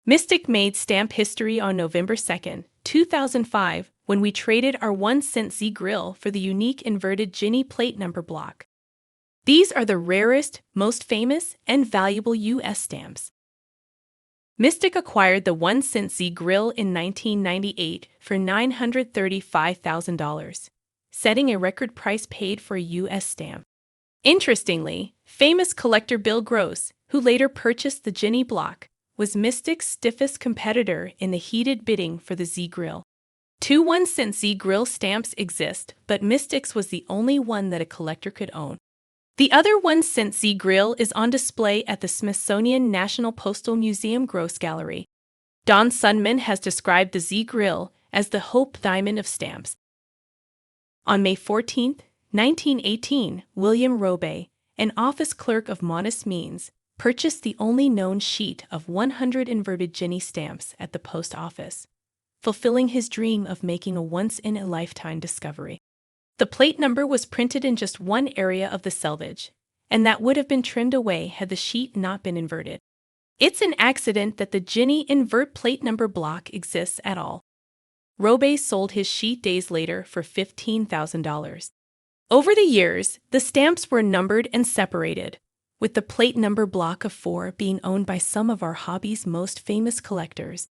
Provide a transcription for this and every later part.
Mystic made stamp history on November 2, 2005, when we traded our 1-cent Z grill for the unique inverted Ginny plate number block. These are the rarest, most famous, and valuable U.S. stamps. Mystic acquired the 1-cent Z grill in 1998 for $935,000, setting a record price paid for a U.S. stamp. Interestingly, famous collector Bill Gross, who later purchased the Ginny block, was Mystic's stiffest competitor in the heated bidding for the Z grill. 2 1-cent Z grill stamps exist, but Mystic's was the only one that a collector could own. The other 1-cent Z grill is on display at the Smithsonian National Postal Museum Gross Gallery. Don Sundman has described the Z grill as the Hope Diamond of stamps. On May 14, 1918, William Robe, an office clerk of modest means, purchased the only known sheet of 100 inverted Ginny stamps at the post office, fulfilling his dream of making a once-in-a-lifetime discovery. The plate number was printed in just one area of the selvage, and that would have been trimmed away had the sheet not been inverted. It's an accident that the Ginny invert plate number block exists at all. Robe sold his sheet days later for $15,000. Over the years, the stamps were numbered and separated, with the plate number block of 4 being owned by some of our hobby's most famous collectors.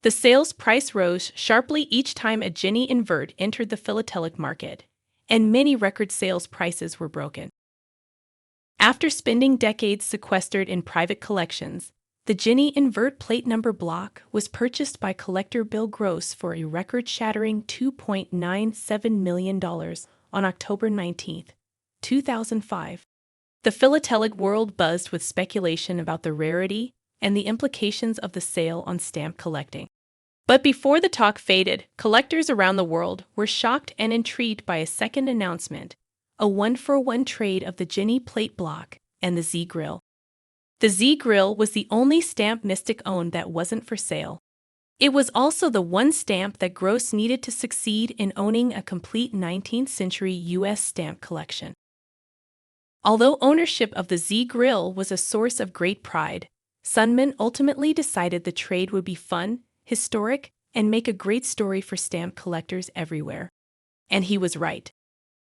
The sales price rose sharply each time a Ginny invert entered the philatelic market, and many record sales prices were broken. After spending decades sequestered in private collections, the Ginny invert plate number block was purchased by collector Bill Gross for a record-shattering $2.97 million on October 19, 2005. The philatelic world buzzed with speculation about the rarity and the implications of the sale on stamp collecting. But before the talk faded, collectors around the world were shocked and intrigued by a second announcement, a one-for-one trade of the Ginny plate block and the Z grill. The Z grill was the only stamp Mystic owned that wasn't for sale. It was also the one stamp that Gross needed to succeed in owning a complete 19th century U.S. stamp collection. Although ownership of the Z grill was a source of great pride, Sundman ultimately decided the trade would be fun, historic, and make a great story for stamp collectors everywhere. And he was right.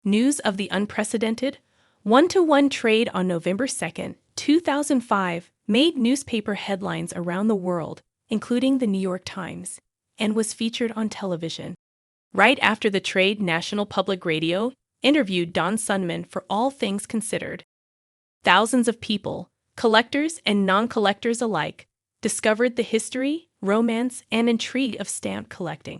News of the unprecedented, one-to-one trade on November 2, 2005, made newspaper headlines around the world, including the New York Times, and was featured on television. Right after the trade, National Public Radio interviewed Don Sundman for All Things Considered. Thousands of people, collectors and non-collectors alike, discovered the history, romance, and intrigue of stamp collecting.